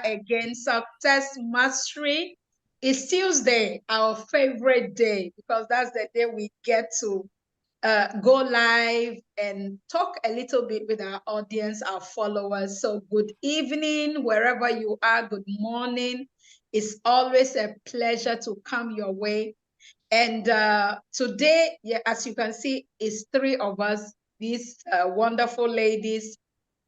again. Success Mastery. It's Tuesday, our favorite day, because that's the day we get to go live and talk a little bit with our audience, our followers. So good evening, wherever you are. Good morning. It's always a pleasure to come your way. And today, yeah, as you can see, it's three of us, these wonderful ladies.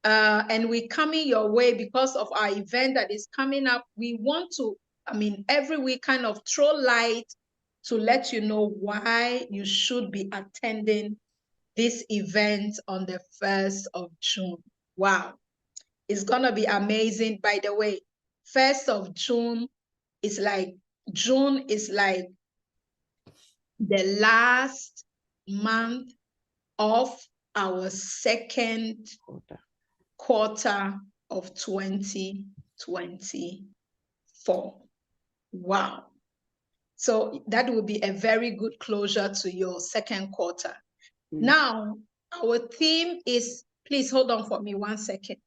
And we're coming your way because of our event that is coming up. We want to, every week kind of throw light to let you know why you should be attending this event on the 1st of June. Wow. It's going to be amazing. By the way, 1st of June is like, June is like the last month of our second quarter of 2024. Wow. So that will be a very good closure to your second quarter. Now, our theme is, please hold on for me 1 second.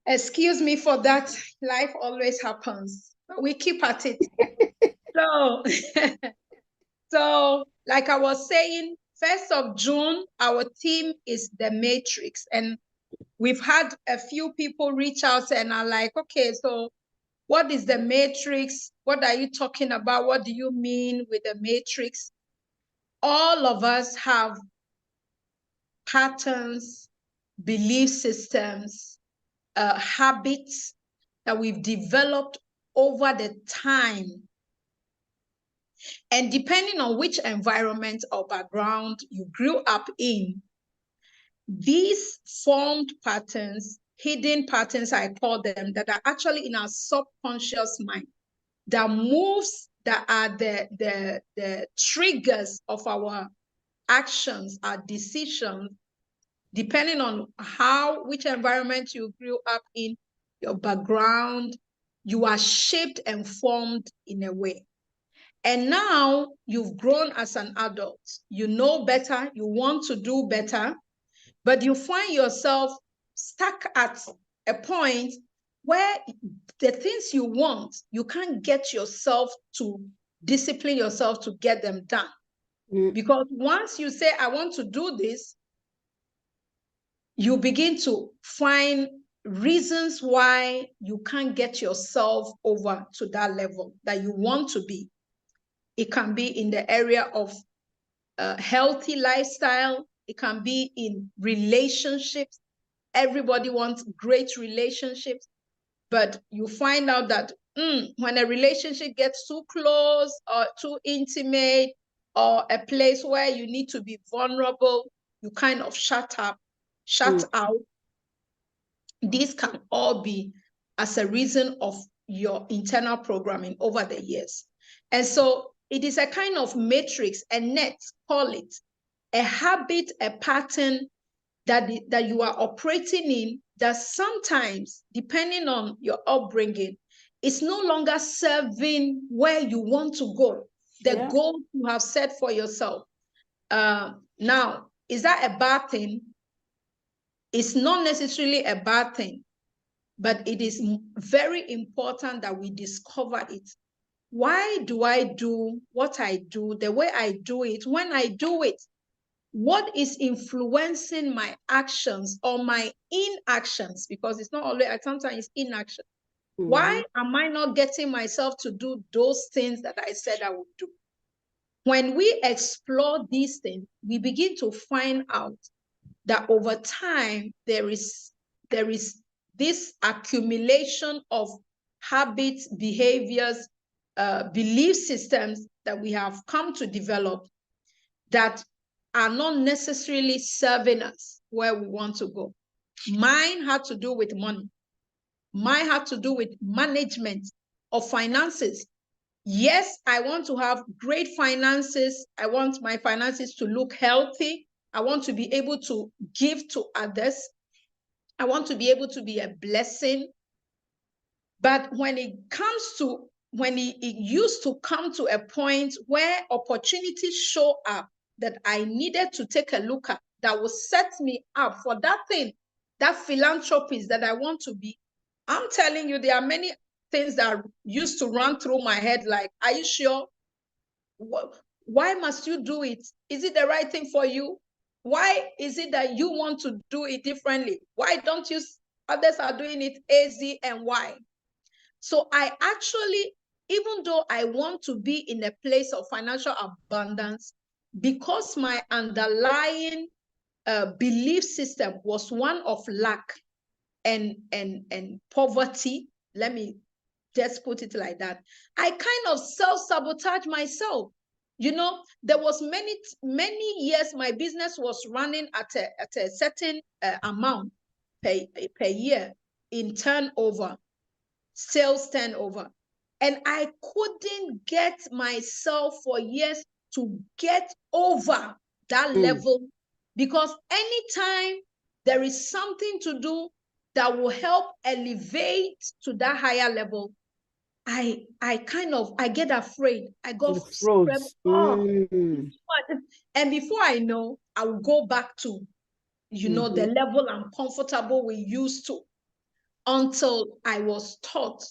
Excuse me for that. Life always happens. We keep at it. So, like I was saying, 1st of June, our theme is the matrix. And we've had a few people reach out and are like, okay, so what is the matrix? What are you talking about? What do you mean with the matrix? All of us have patterns, belief systems, habits that we've developed over the time. And depending on which environment or background you grew up in, these formed patterns, hidden patterns, I call them, that are actually in our subconscious mind, that moves, that are the triggers of our actions, our decisions, depending on which environment you grew up in, your background, you are shaped and formed in a way. And now you've grown as an adult. You know better, you want to do better, but you find yourself stuck at a point where the things you want, you can't get yourself to discipline yourself to get them done. Because once you say, I want to do this, you begin to find reasons why you can't get yourself over to that level that you want to be. It can be in the area of healthy lifestyle. It can be in relationships. Everybody wants great relationships, but you find out that when a relationship gets too close or too intimate, or a place where you need to be vulnerable, you kind of shut out. These can all be as a reason of your internal programming over the years. And so it is a kind of matrix, a net, call it, a habit, a pattern that you are operating in, that sometimes, depending on your upbringing, it's no longer serving where you want to go, the goal you have set for yourself. Now, is that a bad thing? It's not necessarily a bad thing, but it is very important that we discover it. Why do I do what I do, the way I do it, when I do it? What is influencing my actions or my inactions? Because it's not always, sometimes it's inaction. Why am I not getting myself to do those things that I said I would do? When we explore these things, we begin to find out that over time, there is this accumulation of habits, behaviors, belief systems that we have come to develop that are not necessarily serving us where we want to go. Mine had to do with money. Mine had to do with management of finances. Yes, I want to have great finances. I want my finances to look healthy. I want to be able to give to others. I want to be able to be a blessing. But when it used to come to a point where opportunities show up that I needed to take a look at, that will set me up for that thing, that philanthropist that I want to be. I'm telling you, there are many things that used to run through my head like, are you sure? Why must you do it? Is it the right thing for you? Why is it that you want to do it differently? Why don't you, others are doing it easy, and why? So I actually, even though I want to be in a place of financial abundance, because my underlying belief system was one of lack and poverty, let me just put it like that, I kind of self-sabotage myself. You know, there was many years my business was running at a certain amount per year in turnover, sales turnover. And I couldn't get myself for years to get over that level, because anytime there is something to do that will help elevate to that higher level, I get afraid. I go froze. and before I know, I will go back to, the level I'm comfortable with, used to, until I was taught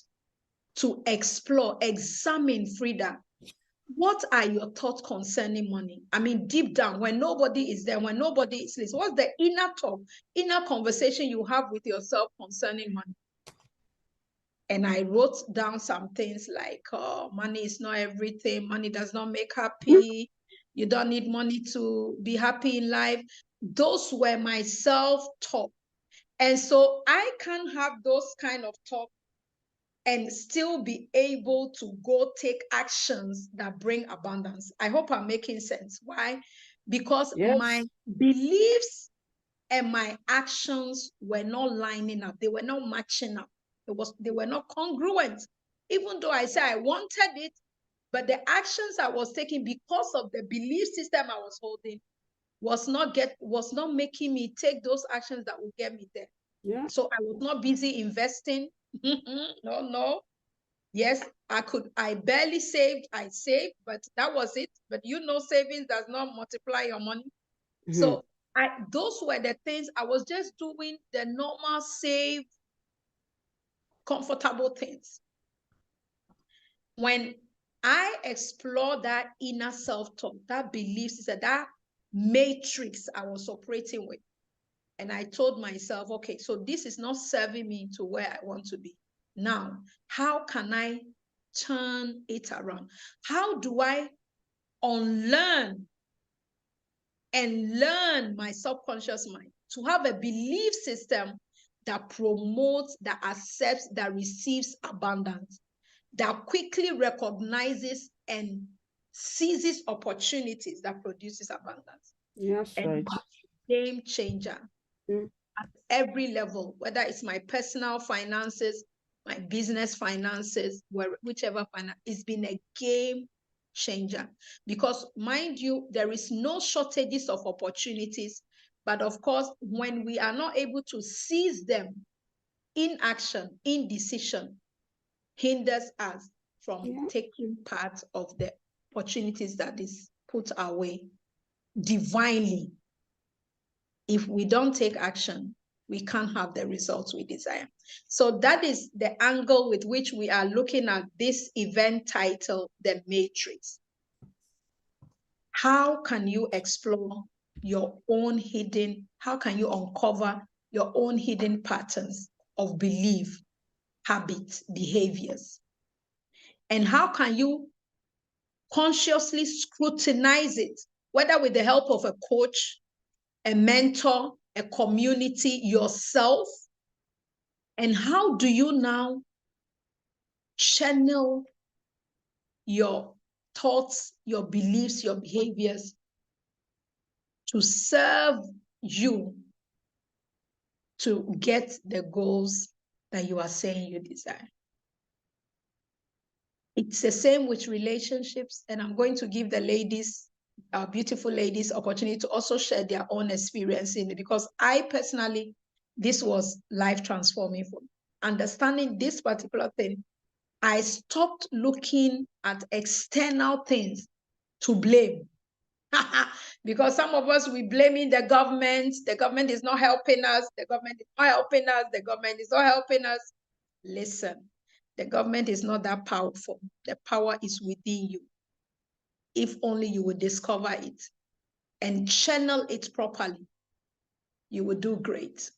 to explore, examine, Frida, what are your thoughts concerning money? I mean, deep down, when nobody is there, when nobody is listening, what's the inner talk, inner conversation you have with yourself concerning money? And I wrote down some things like, money is not everything. Money does not make happy. You don't need money to be happy in life. Those were my self-talk. And so I can have those kind of talk and still be able to go take actions that bring abundance. I hope I'm making sense. Why? Because my beliefs and my actions were not lining up. They were not matching up. They were not congruent. Even though I said I wanted it, but the actions I was taking, because of the belief system I was holding, was not making me take those actions that would get me there. Yeah. So I was not busy investing. No. Yes, I barely saved. I saved, but that was it. But savings does not multiply your money. So those were the things I was just doing, the normal, safe, comfortable things. When I explore that inner self-talk, that belief system, that matrix I was operating with, and I told myself, okay, so this is not serving me to where I want to be. Now, how can I turn it around? How do I unlearn and learn my subconscious mind to have a belief system that promotes, that accepts, that receives abundance, that quickly recognizes and seizes opportunities, that produces abundance? Yes, and right. Game changer at every level, whether it's my personal finances, my business finances, whichever finance, it's been a game changer. Because mind you, there is no shortages of opportunities, but of course, when we are not able to seize them, inaction, indecision hinders us from taking part of the opportunities that is put our way divinely. If we don't take action, we can't have the results we desire. So that is the angle with which we are looking at this event titled The Matrix. How can you explore your own how can you uncover your own hidden patterns of belief, habits, behaviors? And how can you consciously scrutinize it, whether with the help of a coach, a mentor, a community, yourself? And how do you now channel your thoughts, your beliefs, your behaviors to serve you to get the goals that you are saying you desire? It's the same with relationships, and I'm going to give the ladies our beautiful ladies opportunity to also share their own experience in it, because I personally, this was life transforming for me. Understanding this particular thing, I stopped looking at external things to blame. Because some of us, we blaming the government is not helping us, the government is not helping us, the government is not helping us. Listen, the government is not that powerful. The power is within you. If only you would discover it and channel it properly, you will do great.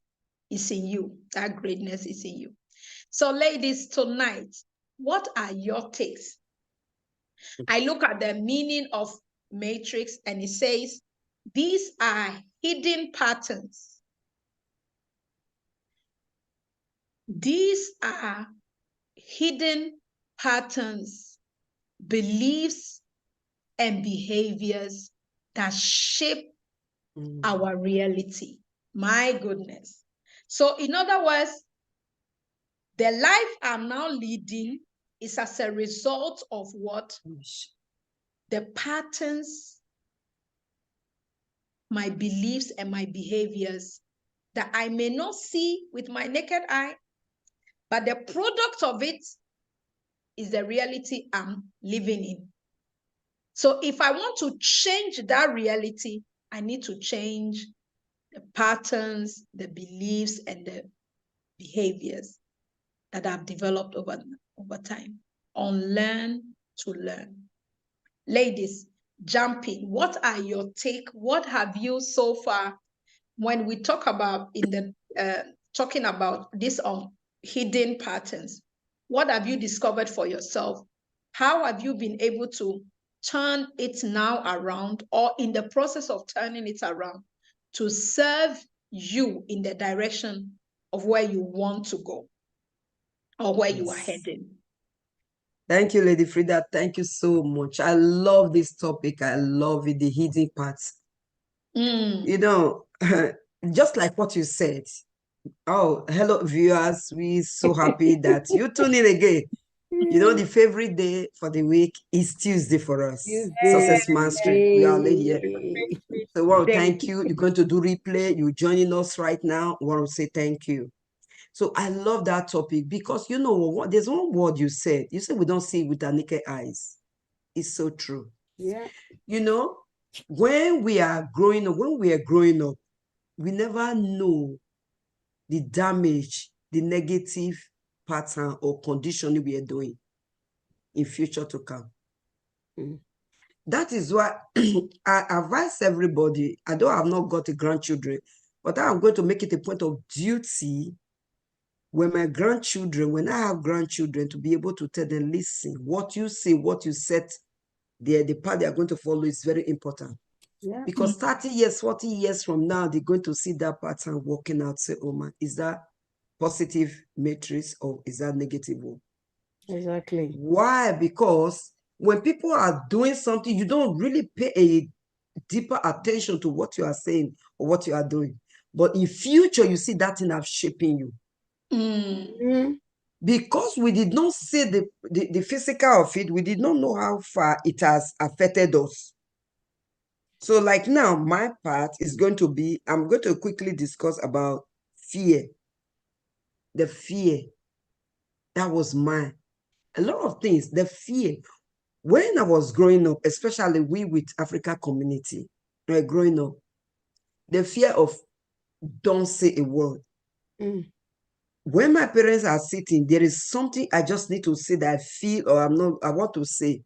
It's in you. That greatness is in you. So ladies, tonight, what are your takes? I look at the meaning of matrix and it says, these are hidden patterns. These are hidden patterns, beliefs, and behaviors that shape our reality. My goodness. So in other words, the life I'm now leading is as a result of what? The patterns, my beliefs, and my behaviors that I may not see with my naked eye, but the product of it is the reality I'm living in. So if I want to change that reality, I need to change the patterns, the beliefs, and the behaviors that I've developed over time. Unlearn to learn. Ladies, jump in. What are your take? What have you so far, when we talk about talking about this hidden patterns, what have you discovered for yourself? How have you been able to turn it now around, or in the process of turning it around, to serve you in the direction of where you want to go or where you are heading? Thank you, Lady Frida. Thank you so much. I love this topic. I love it, the hidden parts. You know, just like what you said. Oh, hello, viewers. We're so happy that you tune in again. You know, the favorite day for the week is Tuesday for us. Success Mastery. We are lady here. So we want to thank you. You're going to do replay. You're joining us right now. We want to say thank you. So I love that topic because, you know, what, there's one word you said. You said we don't see it with our naked eyes. It's so true. Yeah. You know, when we are growing up, we never know the damage, the negative pattern or conditioning we are doing in future to come. That is why I advise everybody, I have not got grandchildren, but I'm going to make it a point of duty when I have grandchildren, to be able to tell them, listen, what you say, what you set, the path they are going to follow is very important. Yeah. Because 30 years, 40 years from now, they're going to see that pattern working out, say, oh man, is that positive matrix or is that negative one? Exactly. Why? Because when people are doing something, you don't really pay a deeper attention to what you are saying or what you are doing. But in future, you see that thing of shaping you. Because we did not see the physical of it, we did not know how far it has affected us. So like now, my part is going to be, I'm going to quickly discuss about fear. The fear. That was mine. A lot of things, the fear. When I was growing up, especially we with Africa community, growing up, the fear of don't say a word. When my parents are sitting, there is something I just need to say that I feel or I want to say.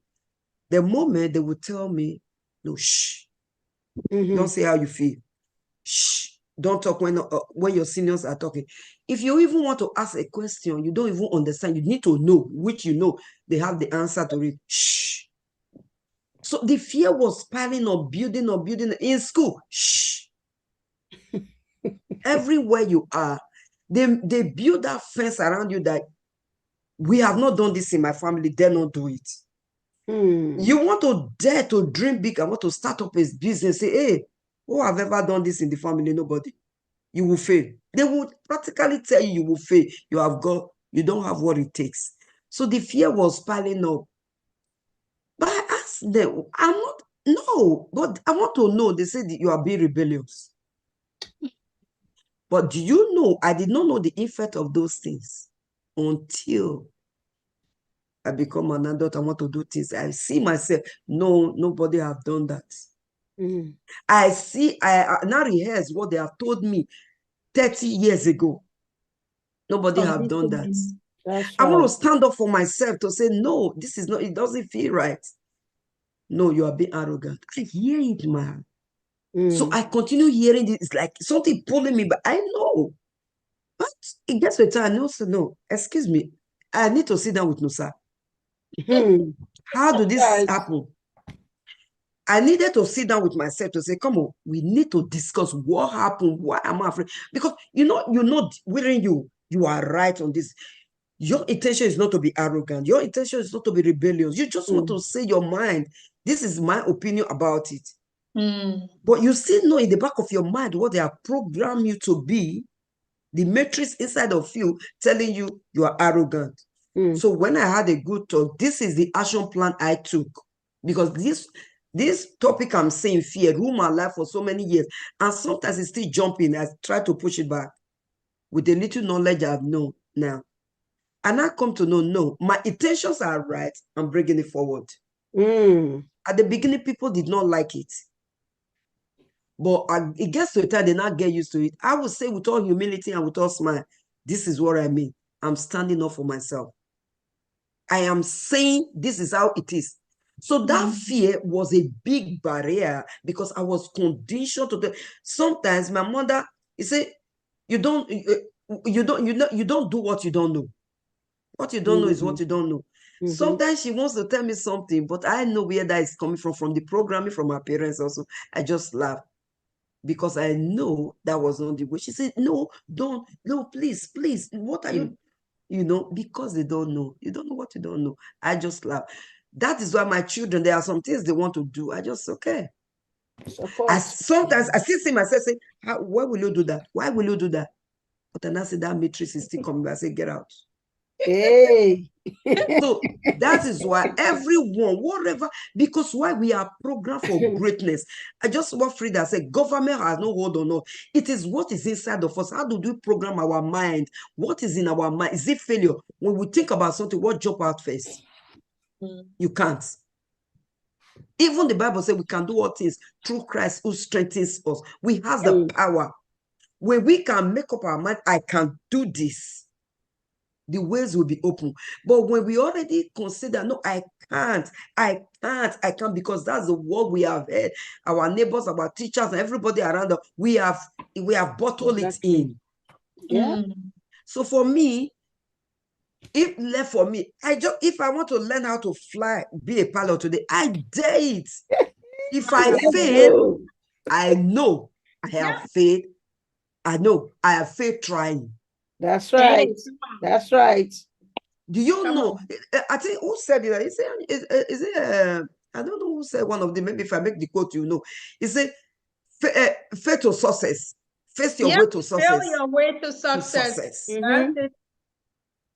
The moment they will tell me, no, shh. Don't say how you feel. Shh. Don't talk when your seniors are talking. If you even want to ask a question, you don't even understand. You need to know, which you know, they have the answer to it. Shh. So the fear was piling up, building in school. Shh. Everywhere you are, they build that fence around you that we have not done this in my family, dare not do it. You want to dare to dream big and want to start up a business, say, hey, who have ever done this in the family? Nobody. You will fail. They would practically tell you will fail. You don't have what it takes. So the fear was piling up. But I asked them, No, but I want to know. They said you are being rebellious. But do you know, I did not know the effect of those things until I become an adult. I want to do things. I see myself. No, nobody have done that. I see, I now rehearse what they have told me 30 years ago. Nobody have done that. That's I right. want to stand up for myself to say, no, this is not, it doesn't feel right. No, you are being arrogant. I hear it, man. So I continue hearing it. It's like something pulling me, but I know. But it gets to a time, I also know, excuse me, I need to sit down with Nusa. How do this happen? I needed to sit down with myself to say, come on, we need to discuss what happened. Why am I afraid? Because you know, within you are right on this. Your intention is not to be arrogant. Your intention is not to be rebellious. You just want to say your mind. This is my opinion about it. But you still know in the back of your mind what they have programmed you to be, the matrix inside of you telling you you are arrogant. So when I had a good talk, this is the action plan I took. Because this topic I'm saying, fear, rule my life for so many years. And sometimes it's still jumping. I try to push it back with the little knowledge I've known now. And I come to know, no, my intentions are right. I'm bringing it forward. At the beginning, people did not like it. But it gets to a time they not get used to it. I would say with all humility and with all smile, this is what I mean. I'm standing up for myself. I am saying this is how it is. So that fear was a big barrier because I was conditioned to do. Sometimes my mother, you say, you don't do what you don't know. What you don't know is what you don't know. Sometimes she wants to tell me something, but I know where that is coming from the programming from her parents also. I just laugh because I know that was not the way. She said, no, please, what are you, because they don't know. You don't know what you don't know. I just laugh. That is why my children, there are some things they want to do. I just, okay. Sometimes I still see myself say, why will you do that? Why will you do that? But then I say that matrix is still coming back. I say, get out. Hey. So that is why everyone, whatever, because why we are programmed for greatness. I just what Frida said, government has no hold on us. It is what is inside of us. How do we program our mind? What is in our mind? Is it failure? When we think about something, what jump out first? You can't. Even the Bible says we can do all things through Christ who strengthens us. We have the power. When we can make up our mind, I can do this, the ways will be open. But when we already consider, no, I can't, because that's the word we have heard. Our neighbors, our teachers, and everybody around us, we have bottled it in. Yeah. So for me, if left for me, if I want to learn how to fly, be a pilot today, I dare it. If I fail, I know I have failed. I know I have failed trying. That's right. That's right. Do you know? I think who said it? Is it? I don't know who said one of them. Maybe if I make the quote, you know. He said, "Fail to success. Face your way to success. Fail your way to success.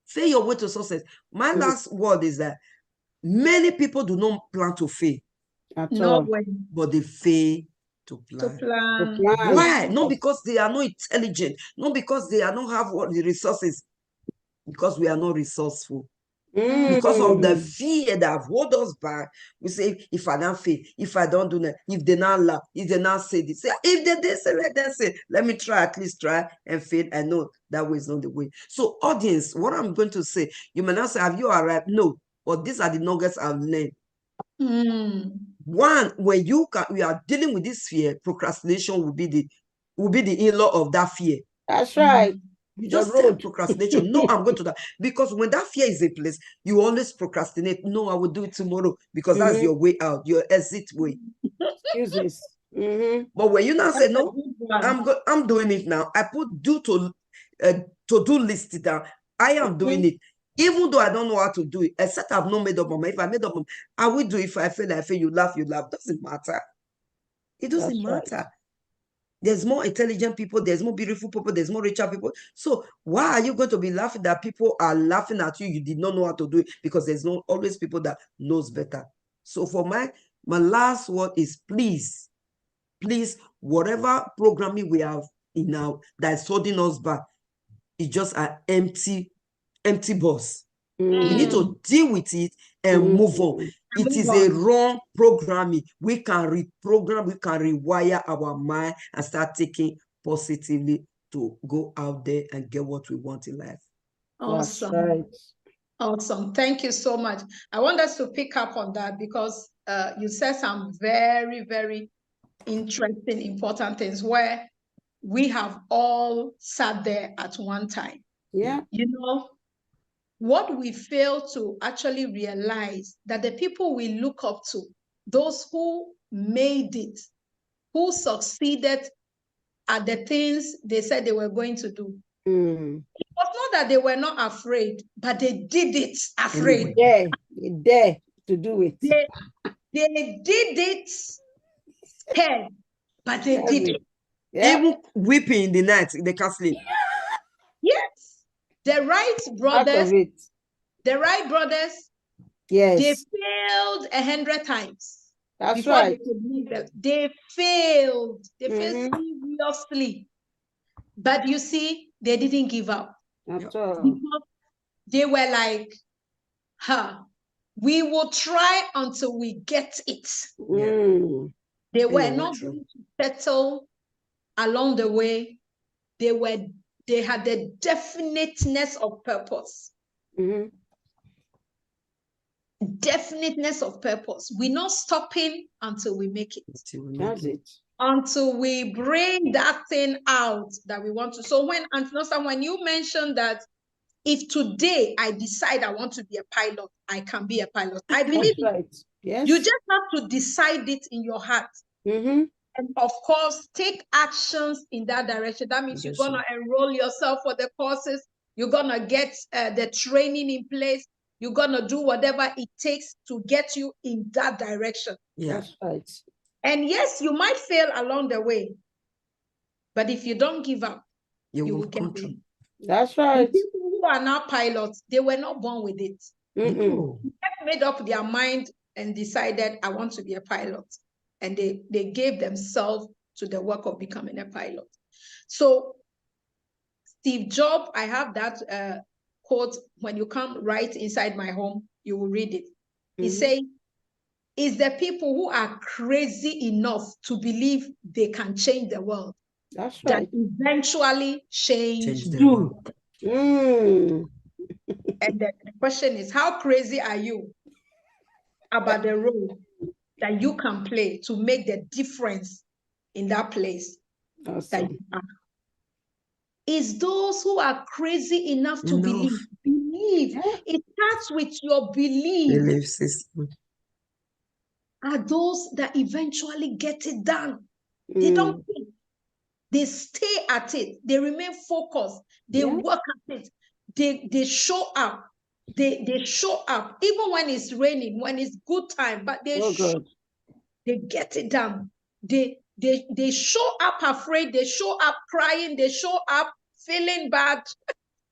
Fail your way to success." My last word is that many people do not plan to fail. No way. But they fail to plan. Why? Not because they are not intelligent, not because they are not have all the resources, because we are not resourceful. Because of the fear that hold us back, we say, if I don't fail, if I don't do that, if they not laugh, if they not say this, if they say, let them say, let me try, at least try and fail. I know that way is not the way. So audience, what I'm going to say, you may not say, have you arrived? No, but these are the nuggets I've learned. One, when you are dealing with this fear, procrastination will be the in-law of that fear. That's right. You just say procrastination. No, I'm going to that. Because when that fear is in place, you always procrastinate. No, I will do it tomorrow, because that's your way out, your exit way. Excuses. But when you now say, no, I'm doing it now. I put to-do list down. I am doing it. Even though I don't know how to do it, except I've not made up my mind. If I made up my mind, I will do it. If I fail, I fail. You laugh. Doesn't matter. It doesn't matter. Right. There's more intelligent people. There's more beautiful people. There's more richer people. So why are you going to be laughing that people are laughing at you? You did not know how to do it, because there's not always people that knows better. So for My last word is please, whatever programming we have in now that's holding us back is just an empty box. We need to deal with it and move on. It is a wrong programming. We can reprogram, we can rewire our mind and start taking positively to go out there and get what we want in life. Awesome. That's right. Awesome. Thank you so much. I want us to pick up on that because you said some very, very interesting, important things where we have all sat there at one time. Yeah. You know, what we fail to actually realize that the people we look up to, those who made it, who succeeded at the things they said they were going to do, it was not that they were not afraid, but they did it afraid. Yeah, dare to do it. They did it scared, but they did it. Yeah. Even weeping in the night, they can't sleep. Yes. The Wright brothers, yes, they failed 100 times. That's before right. they could leave them. They failed. They failed seriously. But you see, they didn't give up. That's all. Because they were like, we will try until we get it. They were not going to settle along the way. They had the definiteness of purpose. Definiteness of purpose. We're not stopping until we make it. That's it. Until we bring that thing out that we want to. So when you mentioned that if today I decide I want to be a pilot, I can be a pilot. I believe right. Yes. You just have to decide it in your heart. And of course, take actions in that direction. That means you're going to enroll yourself for the courses. You're going to get the training in place. You're going to do whatever it takes to get you in that direction. That's right. And yes, you might fail along the way. But if you don't give up, you will get there. That's right. The people who are now pilots, they were not born with it. They made up their mind and decided, I want to be a pilot. And they gave themselves to the work of becoming a pilot. So Steve Jobs, I have that quote, when you come right inside my home, you will read it. He says, it's the people who are crazy enough to believe they can change the world. That's right. That eventually change the you. world. And the question is, how crazy are you about the role that you can play to make the difference in that place that you are? It's those who are crazy enough to believe. It starts with your belief. Are those that eventually get it done. They don't think. They stay at it. They remain focused. They work at it. They show up. They show up even when it's raining, when it's good time, but they get it done. They show up afraid. They show up crying. They show up feeling bad.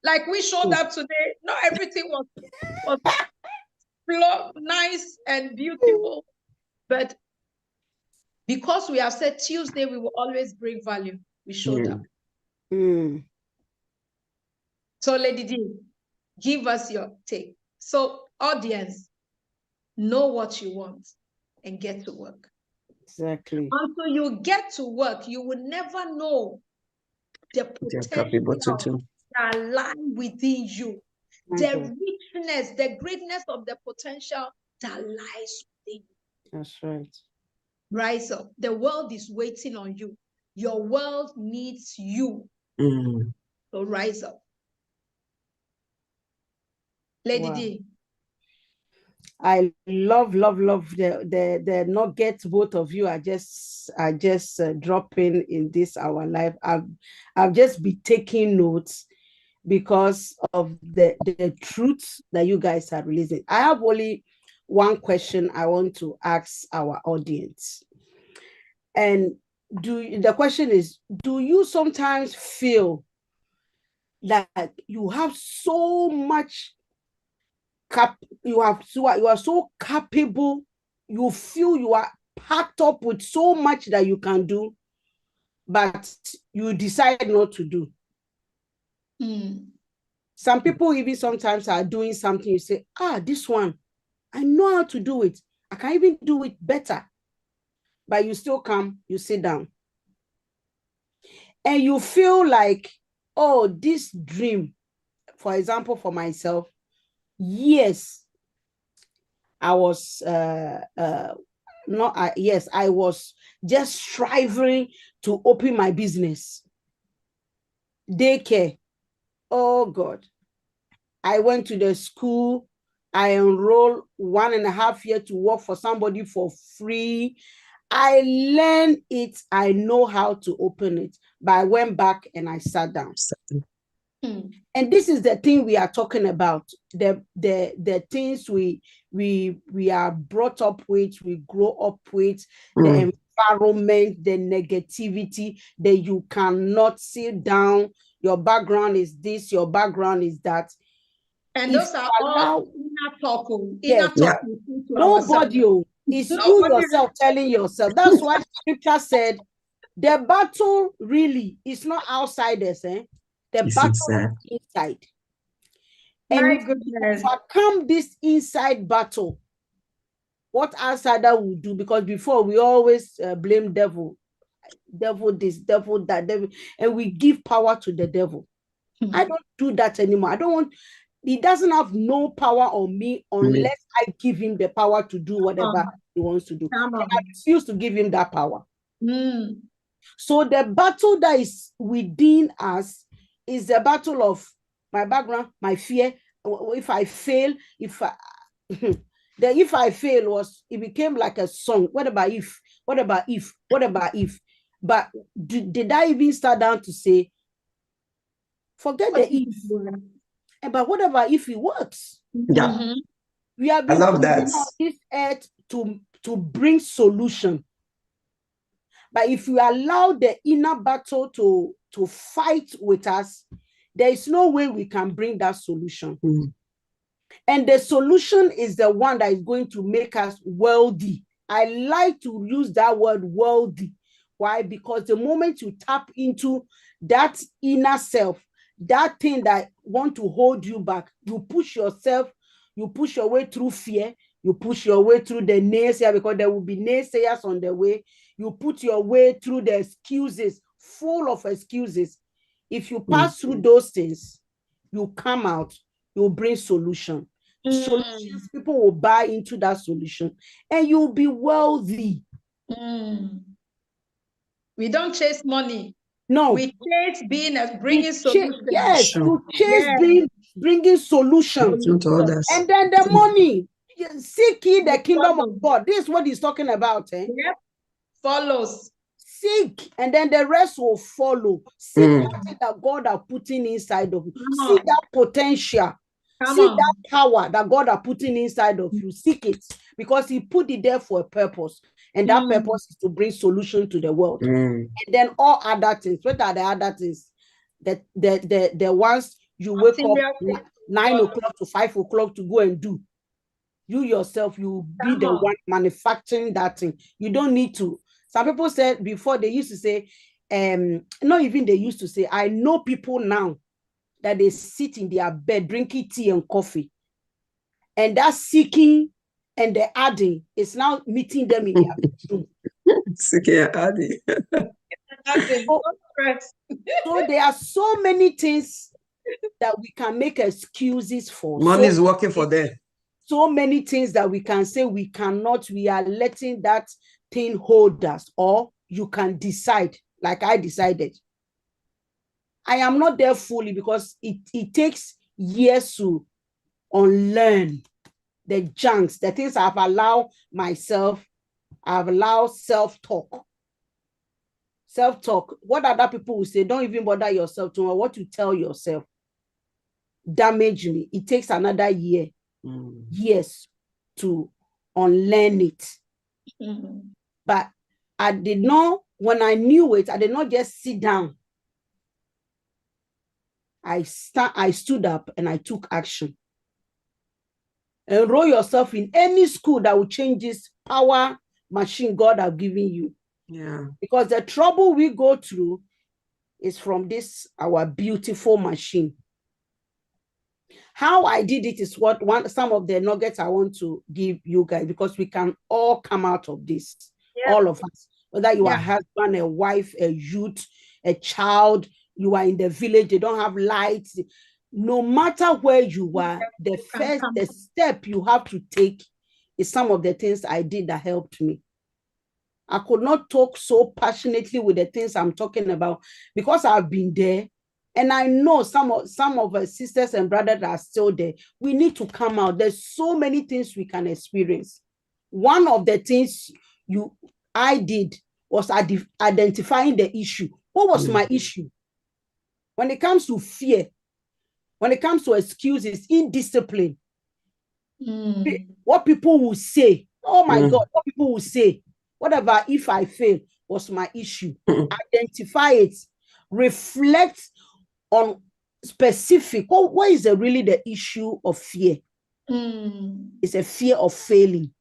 Like we showed up today. Not everything was nice and beautiful. But because we have said Tuesday, we will always bring value. We showed up. So, Lady D, give us your take. So, audience, know what you want and get to work. Exactly. Until you get to work, you will never know the potential that lies within you. The richness, the greatness of the potential that lies within you. That's right. Rise up. The world is waiting on you. Your world needs you. So rise up. Lady D. I love the nuggets both of you are just dropping in this our life. I've just been taking notes because of the truths that you guys are releasing. I have only one question I want to ask our audience. And the question is, do you sometimes feel that you have so much you are so capable you feel you are packed up with so much that you can do, but you decide not to do. Some people even sometimes are doing something, you say, this one, I know how to do it. I can even do it better. But you still come, you sit down. And you feel like, oh, this dream, for example, for myself, yes, I was I was just striving to open my business. Daycare. Oh God. I went to the school. I enrolled 1.5 years to work for somebody for free. I learned it. I know how to open it. But I went back and I sat down. And this is the thing we are talking about. The things we are brought up with, we grow up with, the environment, the negativity that you cannot sit down. Your background is this, your background is that. And those are all inner talk. Nobody, it's you yourself telling yourself. That's why scripture said the battle really is not outsiders, The battle is inside. And if you overcome this inside battle, what outsider will do? Because before we always blame devil this, devil that, devil, and we give power to the devil. I don't do that anymore. I don't want. He doesn't have no power on me unless I give him the power to do whatever he wants to do. And I refuse to give him that power. So the battle that is within us is the battle of my background, my fear. If I fail, if I fail was, it became like a song. What about if? What about if? What about if? But did I even start down to say, forget the if? But what about if it works? Yeah. We have been put on this earth to bring solution. But if we allow the inner battle to fight with us, there is no way we can bring that solution. And the solution is the one that is going to make us wealthy. I like to use that word wealthy. Why? Because the moment you tap into that inner self, that thing that want to hold you back, you push yourself, you push your way through fear, you push your way through the naysayer, because there will be naysayers on the way. You put your way through the excuses, full of excuses. If you pass through those things, you come out, you bring solution. Solutions, people will buy into that solution, and you'll be wealthy. We don't chase money. No, we chase bringing solutions. Yes, you chase bringing solutions to others. And then the money, seek ye the kingdom of God. This is what he's talking about. Yep. Follows. Seek, and then the rest will follow. Seek that that God are putting inside of you. See that potential. See that power that God are putting inside of you. Seek it, because he put it there for a purpose. And that purpose is to bring solution to the world. And then all other things. What are the other things? The ones you wake up 9 o'clock to 5 o'clock to go and do. You yourself, you be the one manufacturing that thing. You don't need to. Some people said before, they used to say, not even they used to say, I know people now that they sit in their bed drinking tea and coffee. And that seeking and the adding is now meeting them in their bedroom. Seeking and adding. So there are so many things that we can make excuses for. Money is working for them. So many things that we can say we cannot, we are letting that thing hold us. Or you can decide, like I decided. I am not there fully, because it takes years to unlearn the junks, the things I've allowed myself. I've allowed self-talk. Self-talk. What other people will say, don't even bother yourself to know what you tell yourself. Damage me. It takes another years to unlearn it. But I did not, when I knew it, I did not just sit down. I stood up and I took action. Enroll yourself in any school that will change this power machine God has given you. Yeah. Because the trouble we go through is from this, our beautiful machine. How I did it is some of the nuggets I want to give you guys, because we can all come out of this, all of us, whether you are a husband, a wife, a youth, a child, you are in the village, they don't have lights. No matter where you are, the step you have to take is some of the things I did that helped me. I could not talk so passionately with the things I'm talking about because I've been there. And I know some of our sisters and brothers are still there. We need to come out. There's so many things we can experience. One of the things I did was identifying the issue. What was my issue? When it comes to fear, when it comes to excuses, indiscipline, what people will say, oh my God, what people will say, whatever, if I fail, was my issue. Identify it, reflect on specific, what is really the issue of fear? It's a fear of failing,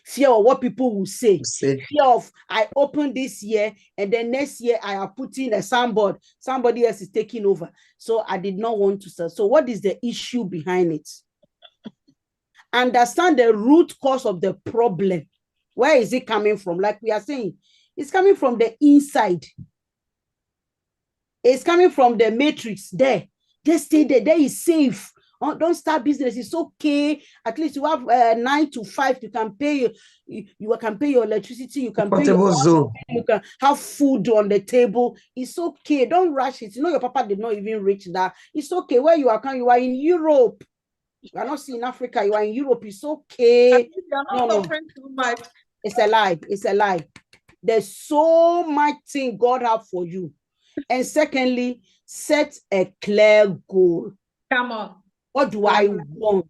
fear of what people will say, fear of I opened this year and then next year I have put in a soundboard, somebody else is taking over. So I did not want to sell. So what is the issue behind it? Understand the root cause of the problem. Where is it coming from? Like we are saying, it's coming from the inside. It's coming from the matrix there. Just stay there. There is safe. Don't start business. It's okay. At least you have 9 to 5. You can pay you can pay your electricity. You can pay your zone. You can have food on the table. It's okay. Don't rush it. You know your papa did not even reach that. It's okay. Where you are in Europe. You are not in Africa. You are in Europe. It's okay. You're not suffering too much. It's a lie. It's a lie. There's so much thing God have for you. And secondly, set a clear goal. Come on. What do I want?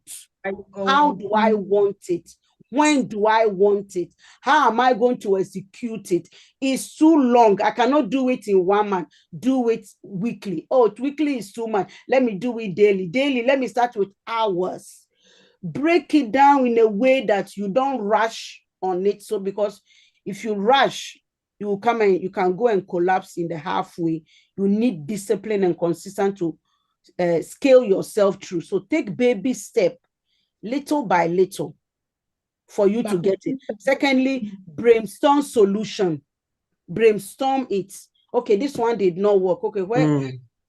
How do I want it? When do I want it? How am I going to execute it? It's too long. I cannot do it in 1 month. Do it weekly. Oh, weekly is too much. Let me do it daily. Daily, let me start with hours. Break it down in a way that you don't rush on it. So because if you rush, you will come and you can go and collapse in the halfway. You need discipline and consistency to scale yourself through. So take baby step, little by little, for you to get it. Secondly, brainstorm solution. Brainstorm it. Okay, this one did not work. Okay,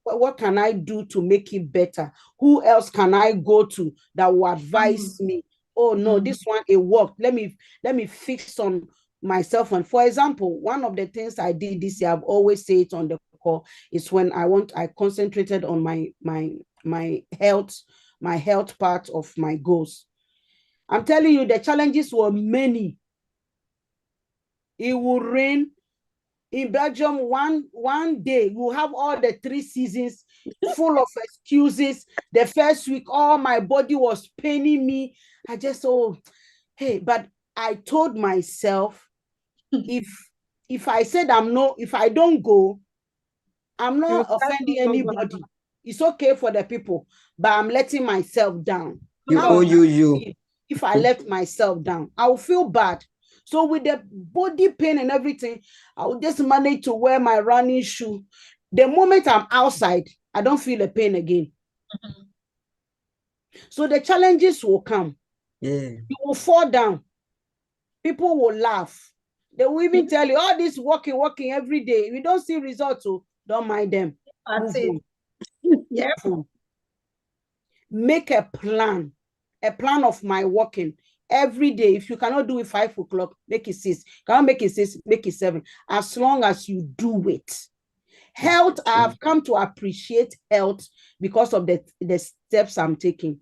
what can I do to make it better? Who else can I go to that will advise me? Oh no, this one, it worked. Let me fix on myself. And for example, one of the things I did this year, I've always said it on the call, is when I concentrated on my health part of my goals. I'm telling you, the challenges were many. It will rain in Belgium one day. You have all the 3 seasons full of excuses. The first week, all my body was paining me. I just but I told myself, if I said if I don't go, I'm not offending anybody. It's okay for the people, but I'm letting myself down. If I let myself down, I will feel bad. So with the body pain and everything, I will just manage to wear my running shoe. The moment I'm outside, I don't feel the pain again. So the challenges will come. You will fall down. People will laugh. They will even tell you, oh, this walking every day. If you don't see results, don't mind them. Make a plan of my walking every day. If you cannot do it 5 o'clock, make it 6. Cannot make it 6, make it 7. As long as you do it. Health, I have come to appreciate health because of the steps I'm taking.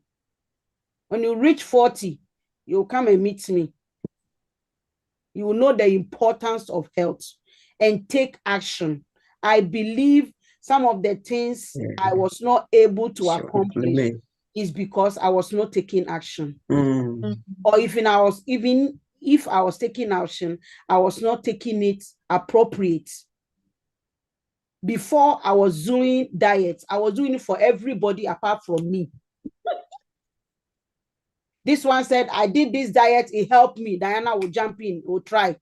When you reach 40, you'll come and meet me. You will know the importance of health and take action. I believe some of the things I was not able to accomplish is because I was not taking action. Or if I was taking action, I was not taking it appropriate. Before I was doing diets, I was doing it for everybody apart from me. This one said, I did this diet, it helped me. Diana will jump in, will try.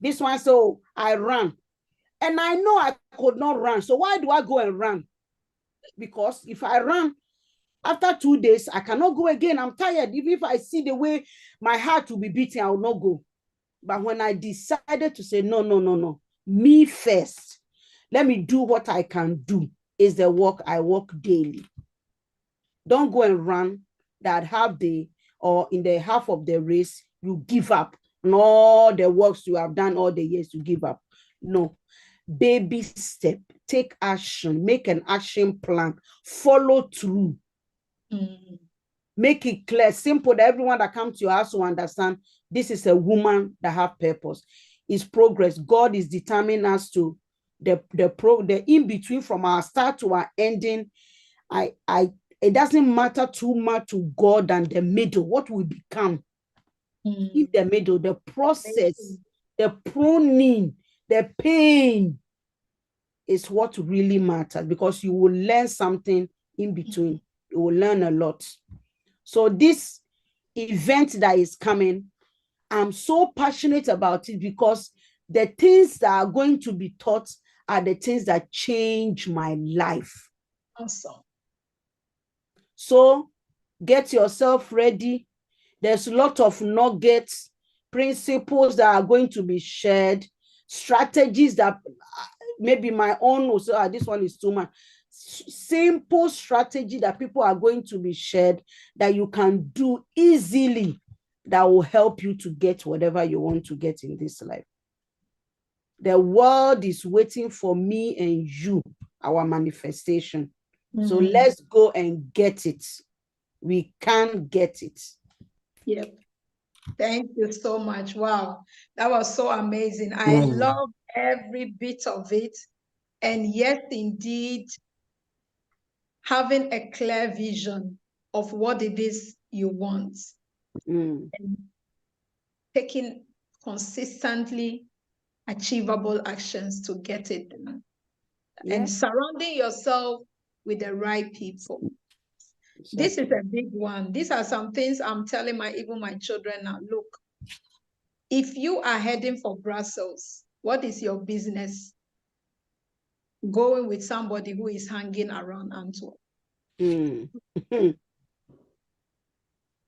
This one, so I ran. And I know I could not run. So why do I go and run? Because if I run, after 2 days, I cannot go again. I'm tired. Even if I see the way my heart will be beating, I will not go. But when I decided to say, no, me first, let me do what I can do, is the walk. I walk daily. Don't go and run that half day, or in the half of the race, you give up. And all the works you have done all the years, you give up. No. Baby step, take action, make an action plan, follow through. Make it clear, simple, that everyone that comes to your house will understand this is a woman that have purpose. It's progress. God is determining us to the in-between from our start to our ending. It doesn't matter too much to God than the middle, what we become in the middle, the process, the pruning, the pain is what really matters, because you will learn something in between. You will learn a lot. So this event that is coming, I'm so passionate about it, because the things that are going to be taught are the things that change my life. Awesome. So get yourself ready. There's a lot of nuggets, principles that are going to be shared, strategies that maybe my own also, this one is too much. Simple strategy that people are going to be shared that you can do easily, that will help you to get whatever you want to get in this life. The world is waiting for me and you, our manifestation. So let's go and get it. We can get it. Yep. Thank you so much. Wow. That was so amazing. I love every bit of it. And yes, indeed, having a clear vision of what it is you want. And taking consistently achievable actions to get it done. Yeah. And surrounding yourself with the right people. Exactly. This is a big one. These are some things I'm telling even my children now. Look, if you are heading for Brussels, what is your business going with somebody who is hanging around Antwerp?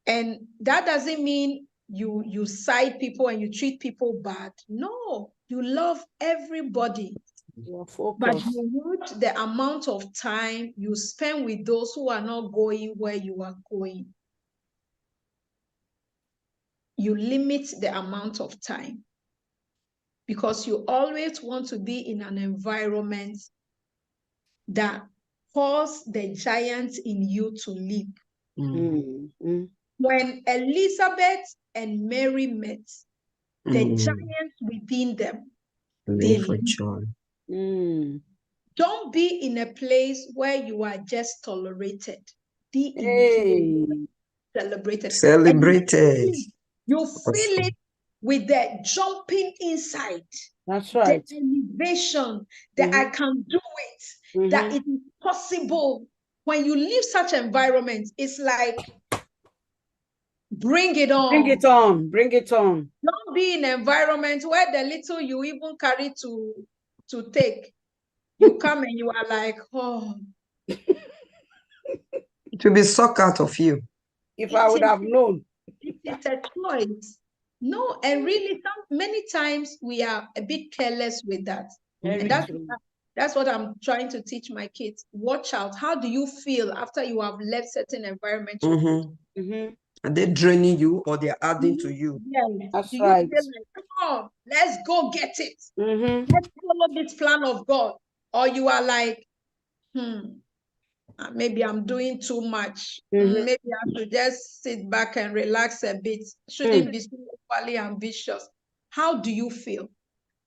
And that doesn't mean you side people and you treat people bad. No, you love everybody. But you want the amount of time you spend with those who are not going where you are going. You limit the amount of time, because you always want to be in an environment that causes the giant in you to leap. When Elizabeth and Mary met, the giants within them, they for joy. Don't be in a place where you are just tolerated. Be in a place celebrated. Celebrated. You feel it with the jumping inside. That's right. The elevation that I can do it, that it is possible. When you leave such environment, it's like, bring it on. Bring it on. Bring it on. Don't be in an environment where the little you even carry to take, you come and you are like, oh. It will be sucked out of you. If I would have known. It's a choice. No, and really, many times we are a bit careless with that. And that's what I'm trying to teach my kids. Watch out. How do you feel after you have left certain environments? Are they draining you, or they're adding to you? Yes. That's do right. You feel like, come on, let's go get it. Let's follow this plan of God. Or you are like, maybe I'm doing too much. Maybe I should just sit back and relax a bit. Shouldn't be so overly ambitious. How do you feel?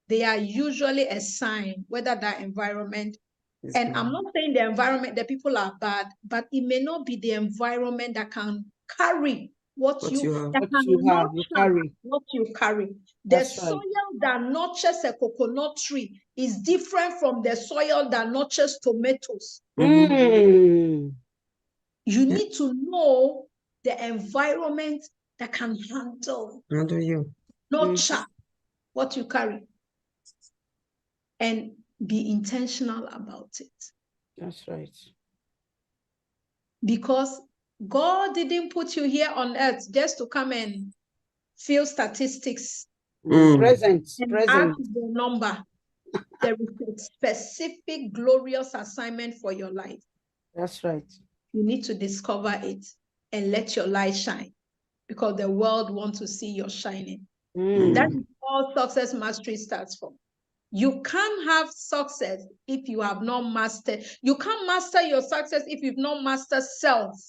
They are usually a sign whether that environment, and I'm not saying the environment, the people are bad, but it may not be the environment that can carry what you carry. The soil that nurtures a coconut tree is different from the soil that nurtures tomatoes. You need to know the environment that can handle you. nurture what you carry, and be intentional about it. That's right. Because God didn't put you here on earth just to come and fill statistics. Present. And add to the number. There is a specific glorious assignment for your life. That's right. You need to discover it and let your light shine, because the world wants to see your shining. That is all Success Mastery starts from. You can't have success if you have not mastered. You can't master your success if you've not mastered self.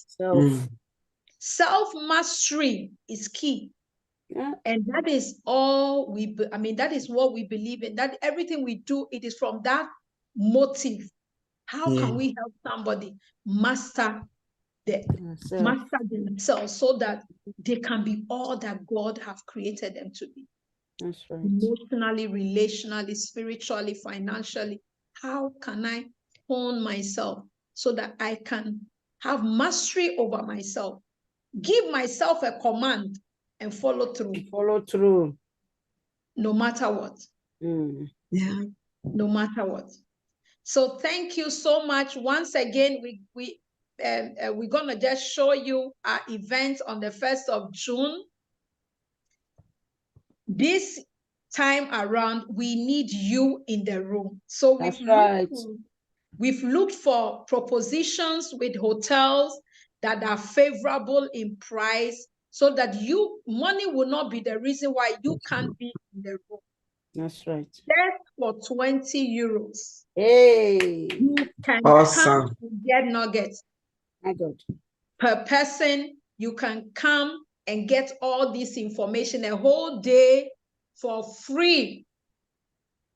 Self-mastery is key. Yeah. And that is all that is what we believe in. That everything we do, it is from that motive. How can we help somebody master themselves so that they can be all that God have created them to be? That's right. Emotionally, relationally, spiritually, financially. How can I hone myself so that I can have mastery over myself? Give myself a command and follow through. Follow through. No matter what. Yeah. No matter what. So thank you so much. Once again, we're gonna just show you our event on the 1st of June. This time around, we need you in the room. So we've looked for propositions with hotels that are favorable in price, so that money will not be the reason why you can't be in the room. That's right. Just for 20 euros. Hey. You can Awesome. come and get nuggets. My God. Per person, you can come and get all this information a whole day for free.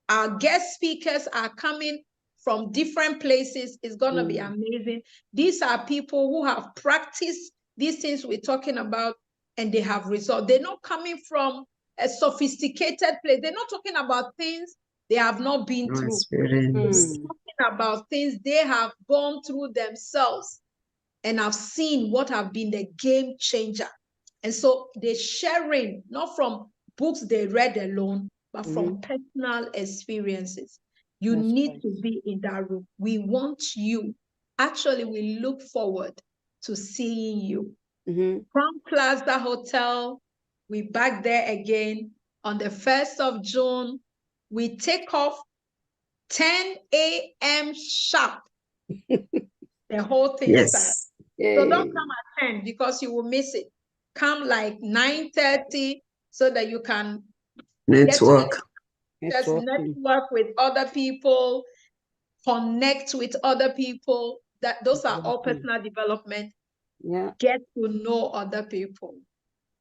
Our guest speakers are coming from different places. It's going to be amazing. These are people who have practiced these things we're talking about, and they have results. They're not coming from a sophisticated place. They're not talking about things they have not been through. They're talking about things they have gone through themselves and have seen what have been the game changer. And so they're sharing, not from books they read alone, but from personal experiences. You need to be in that room. We want you. Actually, we look forward to seeing you. Crown Plaza Hotel, we're back there again on the 1st of June. We take off 10 a.m. sharp. The whole thing starts. So don't come at 10 because you will miss it. Come like 9:30 so that you can network with other people, connect with other people. Those are all personal development. Get to know other people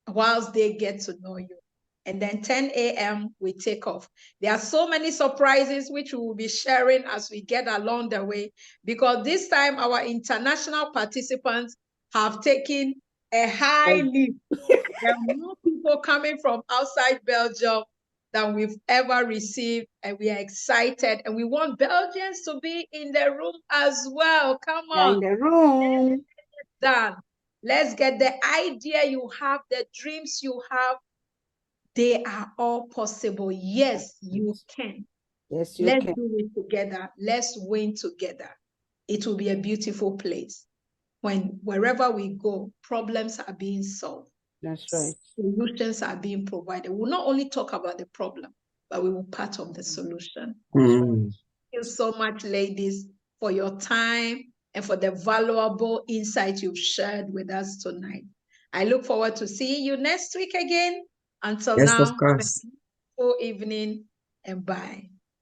whilst they get to know you. And then 10 a.m. we take off. There are so many surprises which we will be sharing as we get along the way, because this time our international participants have taken a high leap. There are more people coming from outside Belgium than we've ever received, and we are excited, and we want Belgians to be in the room as well. Come on. In the room. Done. Let's get the idea you have, the dreams you have. They are all possible. Yes, you can. Yes, you Let's can. do it together. Let's win together. It will be a beautiful place. Wherever we go, problems are being solved. That's right. Solutions are being provided. We'll not only talk about the problem, but we will be part of the solution. Thank you so much, ladies, for your time and for the valuable insight you've shared with us tonight. I look forward to seeing you next week again. Until now, of course. good evening and bye.